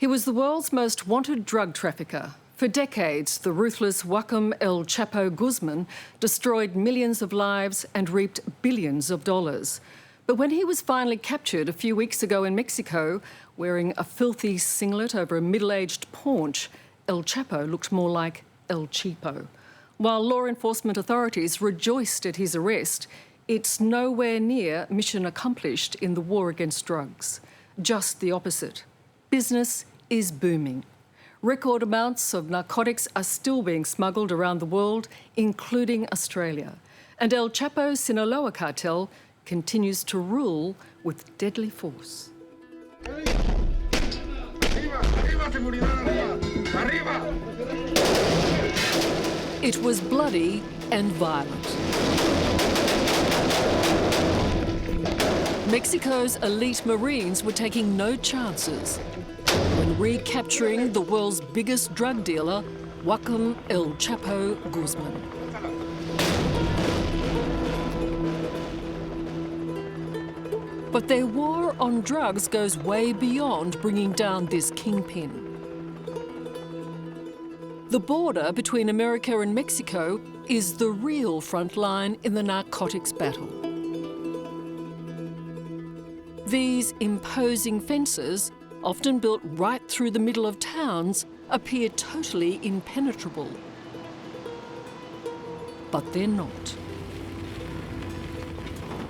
He was the world's most wanted drug trafficker. For decades, the ruthless Joaquim El Chapo Guzman destroyed millions of lives and reaped billions of dollars. But when he was finally captured a few weeks ago in Mexico, wearing a filthy singlet over a middle-aged paunch, El Chapo looked more like El Cheapo. While law enforcement authorities rejoiced at his arrest, it's nowhere near mission accomplished in the war against drugs. Just the opposite. Business is booming. Record amounts of narcotics are still being smuggled around the world, including Australia. And El Chapo's Sinaloa cartel continues to rule with deadly force. It was bloody and violent. Mexico's elite Marines were taking no chances when recapturing the world's biggest drug dealer, Joaquim El Chapo Guzman. But their war on drugs goes way beyond bringing down this kingpin. The border between America and Mexico is the real front line in the narcotics battle. These imposing fences, often built right through the middle of towns, appear totally impenetrable. But they're not.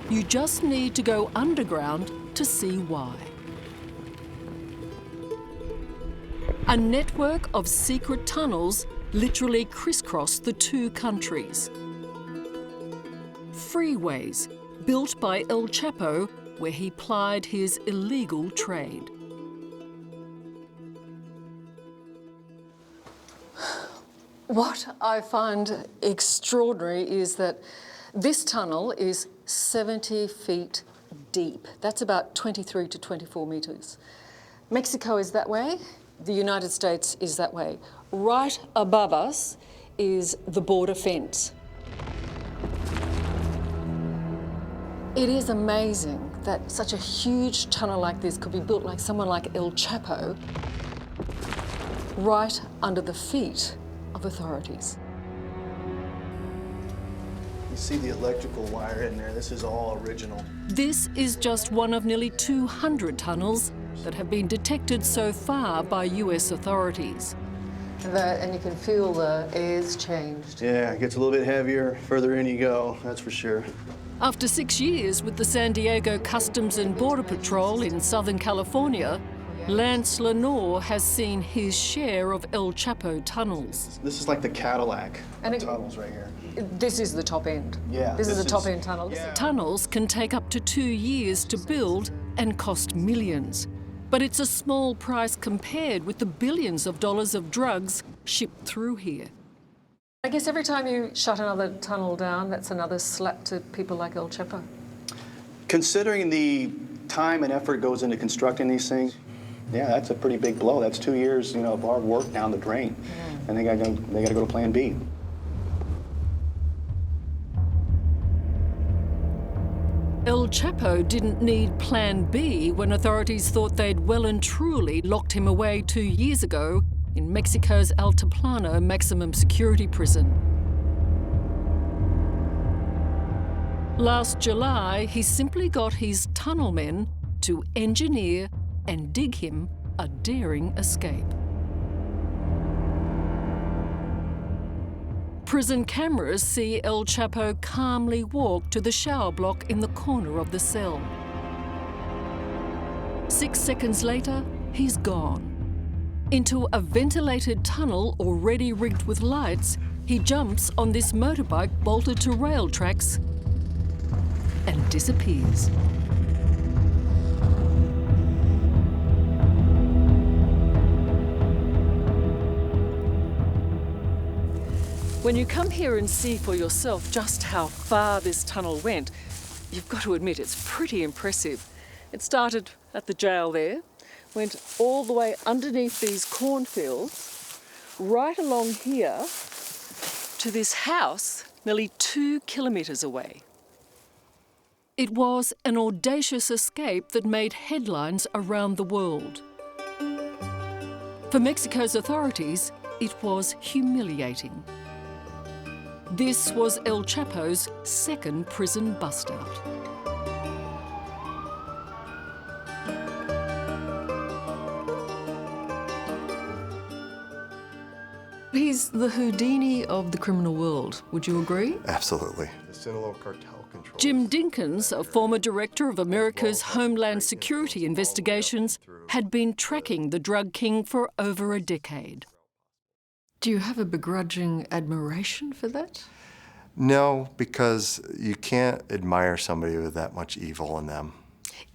You just need to go underground to see why. A network of secret tunnels literally crisscross the two countries. Freeways built by El Chapo, where he plied his illegal trade. What I find extraordinary is that this tunnel is 70 feet deep. That's about 23 to 24 metres. Mexico is that way, the United States is that way. Right above us is the border fence. It is amazing that such a huge tunnel like this could be built like someone like El Chapo, right under the feet of authorities. You see the electrical wire in there. This is all original. This is just one of nearly 200 tunnels that have been detected so far by US authorities. And you can feel the air's changed. Yeah, it gets a little bit heavier further in you go, that's for sure. After 6 years with the San Diego Customs and Border Patrol in Southern California, Lance Lenore has seen his share of El Chapo tunnels. This is like the Cadillac tunnels right here. This is the top end. Yeah. This is the top end tunnel. Yeah. Tunnels can take up to 2 years to build and cost millions. But it's a small price compared with the billions of dollars of drugs shipped through here. I guess every time you shut another tunnel down, that's another slap to people like El Chapo. Considering the time and effort goes into constructing these things, yeah, that's a pretty big blow. That's 2 years, of hard work down the drain. Yeah. And they gotta go to plan B. El Chapo didn't need plan B when authorities thought they'd well and truly locked him away 2 years ago in Mexico's Altiplano maximum security prison. Last July, he simply got his tunnel men to engineer and dig him a daring escape. Prison cameras see El Chapo calmly walk to the shower block in the corner of the cell. 6 seconds later, he's gone. Into a ventilated tunnel already rigged with lights, he jumps on this motorbike bolted to rail tracks and disappears. When you come here and see for yourself just how far this tunnel went, you've got to admit it's pretty impressive. It started at the jail there, went all the way underneath these cornfields, right along here to this house nearly 2 kilometres away. It was an audacious escape that made headlines around the world. For Mexico's authorities, it was humiliating. This was El Chapo's second prison bust-out. He's the Houdini of the criminal world. Would you agree? Absolutely. The Sinaloa cartel controls. Jim Dinkins, a former director of America's Homeland Security investigations, had been tracking the drug king for over a decade. Do you have a begrudging admiration for that? No, because you can't admire somebody with that much evil in them.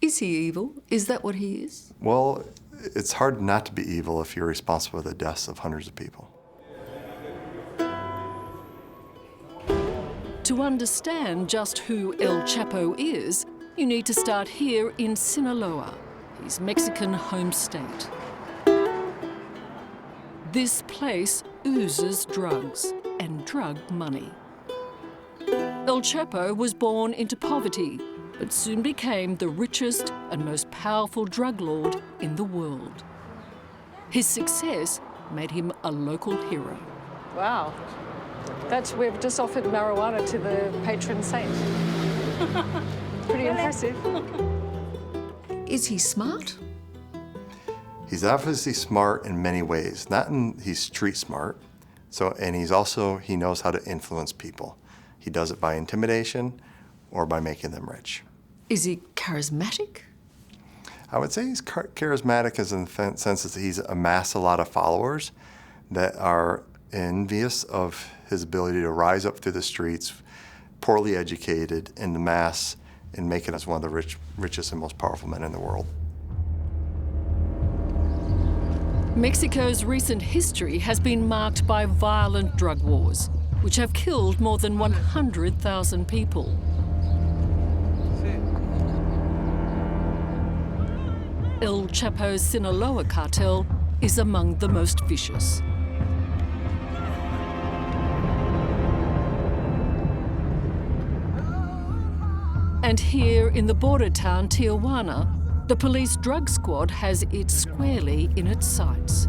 Is he evil? Is that what he is? Well, it's hard not to be evil if you're responsible for the deaths of hundreds of people. To understand just who El Chapo is, you need to start here in Sinaloa, his Mexican home state. This place oozes drugs and drug money. El Chapo was born into poverty, but soon became the richest and most powerful drug lord in the world. His success made him a local hero. Wow. We've just offered marijuana to the patron saint. Pretty impressive. Is he smart? He's obviously smart in many ways. He's street smart. And he knows how to influence people. He does it by intimidation or by making them rich. Is he charismatic? I would say he's charismatic in the sense that he's amassed a lot of followers that are envious of his ability to rise up through the streets, poorly educated, in the mass, and make it as one of the richest and most powerful men in the world. Mexico's recent history has been marked by violent drug wars, which have killed more than 100,000 people. El Chapo's Sinaloa cartel is among the most vicious. And here in the border town Tijuana, the police drug squad has it squarely in its sights.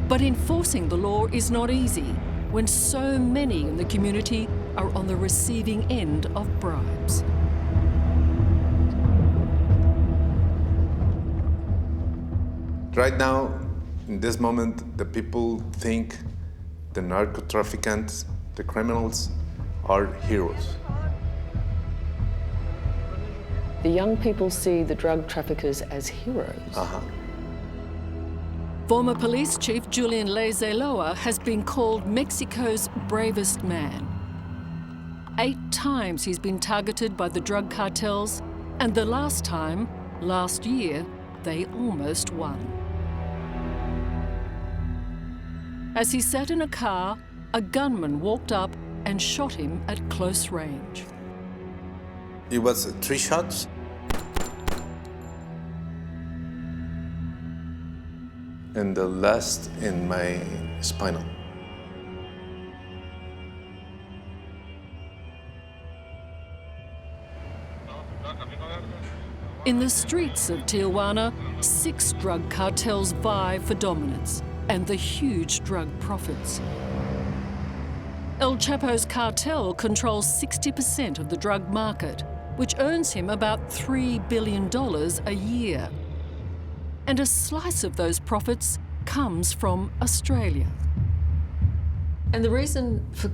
But enforcing the law is not easy when so many in the community are on the receiving end of bribes. Right now, in this moment, the people think the narco-traffickants, the criminals, are heroes. The young people see the drug traffickers as heroes. Former police chief Julian Lezeloa has been called Mexico's bravest man. 8 times he's been targeted by the drug cartels, and the last time, last year, they almost won. As he sat in a car, a gunman walked up and shot him at close range. It was 3 shots. And the last in my spinal. In the streets of Tijuana, 6 drug cartels vie for dominance and the huge drug profits. El Chapo's cartel controls 60% of the drug market, which earns him about $3 billion a year. And a slice of those profits comes from Australia. And the reason for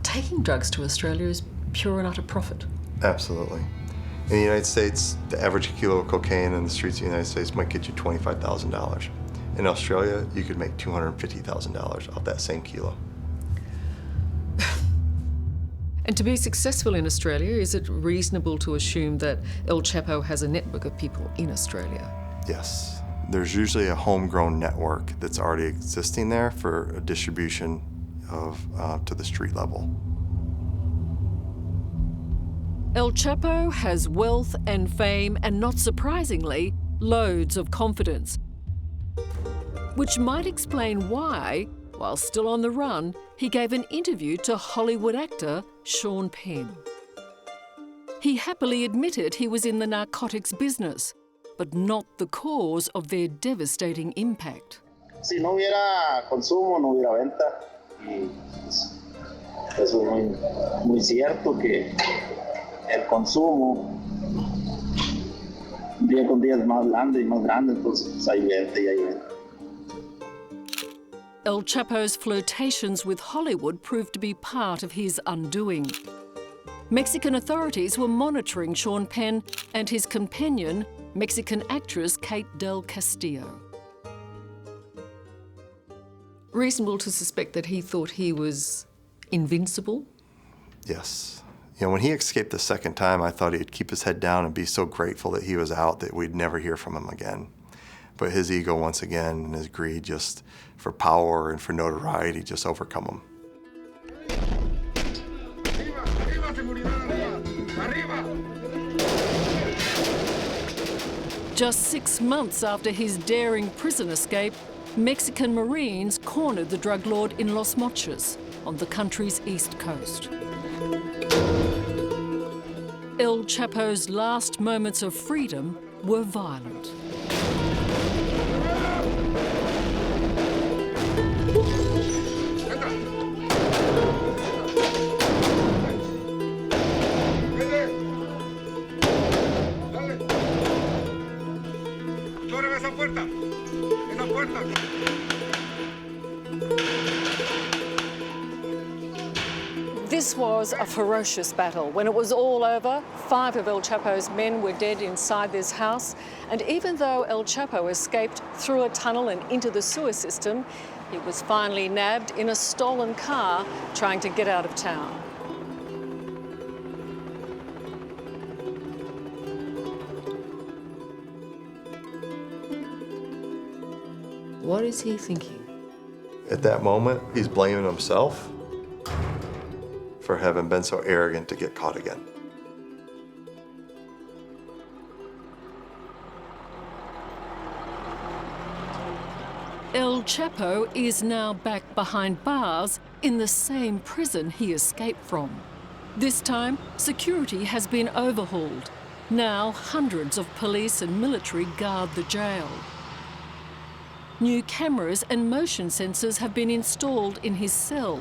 taking drugs to Australia is pure and utter profit. Absolutely. In the United States, the average kilo of cocaine in the streets of the United States might get you $25,000. In Australia, you could make $250,000 off that same kilo. And to be successful in Australia, is it reasonable to assume that El Chapo has a network of people in Australia? Yes. There's usually a homegrown network that's already existing there for a distribution to the street level. El Chapo has wealth and fame and, not surprisingly, loads of confidence, which might explain why, while still on the run, he gave an interview to Hollywood actor Sean Penn. He happily admitted he was in the narcotics business, but not the cause of their devastating impact. Si no hubiera consumo, no hubiera venta. Y pues, eso es muy cierto que el consumo día con día es más grande y más grande, entonces pues, hay venta y hay venta. El Chapo's flirtations with Hollywood proved to be part of his undoing. Mexican authorities were monitoring Sean Penn and his companion, Mexican actress Kate del Castillo. Reasonable to suspect that he thought he was invincible? Yes. You know, when he escaped the second time, I thought he'd keep his head down and be so grateful that he was out that we'd never hear from him again. But his ego, once again, and his greed just for power and for notoriety just overcome him. Just 6 months after his daring prison escape, Mexican Marines cornered the drug lord in Los Mochis on the country's east coast. El Chapo's last moments of freedom were violent. This was a ferocious battle. When it was all over, 5 of El Chapo's men were dead inside this house. And even though El Chapo escaped through a tunnel and into the sewer system, he was finally nabbed in a stolen car trying to get out of town. What is he thinking? At that moment, he's blaming himself for having been so arrogant to get caught again. El Chapo is now back behind bars in the same prison he escaped from. This time, security has been overhauled. Now, hundreds of police and military guard the jail. New cameras and motion sensors have been installed in his cell,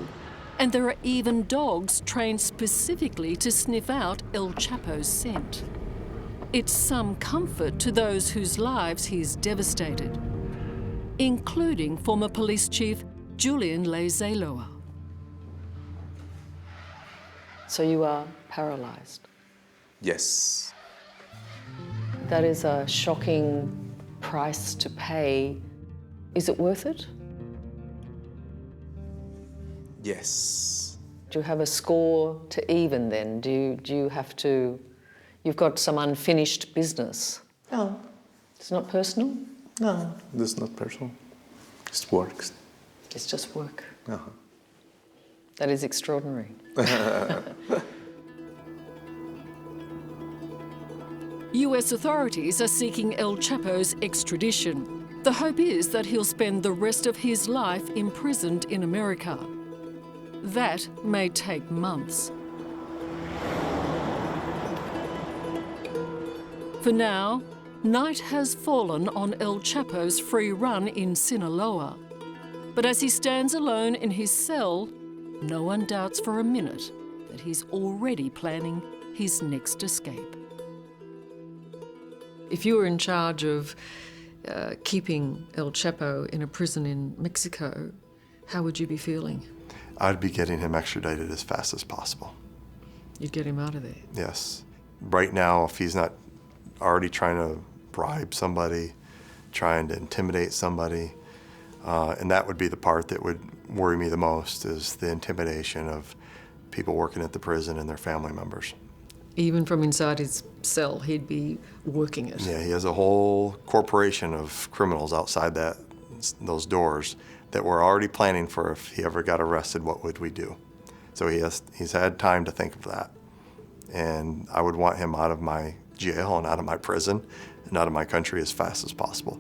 and there are even dogs trained specifically to sniff out El Chapo's scent. It's some comfort to those whose lives he's devastated, including former police chief Julian Leizeloa. So you are paralysed? Yes. That is a shocking price to pay. Is it worth it? Yes. Do you have a score to even then? Do you have to... You've got some unfinished business. No. It's not personal? No, this is not personal. It works. It's just work. Uh-huh. That is extraordinary. US authorities are seeking El Chapo's extradition. The hope is that he'll spend the rest of his life imprisoned in America. That may take months. For now, night has fallen on El Chapo's free run in Sinaloa. But as he stands alone in his cell, no one doubts for a minute that he's already planning his next escape. If you were in charge of keeping El Chapo in a prison in Mexico, how would you be feeling? I'd be getting him extradited as fast as possible. You'd get him out of there? Yes. Right now, if he's not already trying to bribe somebody, trying to intimidate somebody, and that would be the part that would worry me the most, is the intimidation of people working at the prison and their family members. Even from inside his cell, he'd be working it. Yeah, he has a whole corporation of criminals outside those doors that were already planning for if he ever got arrested, what would we do? So he's had time to think of that. And I would want him out of my jail and out of my prison and out of my country as fast as possible.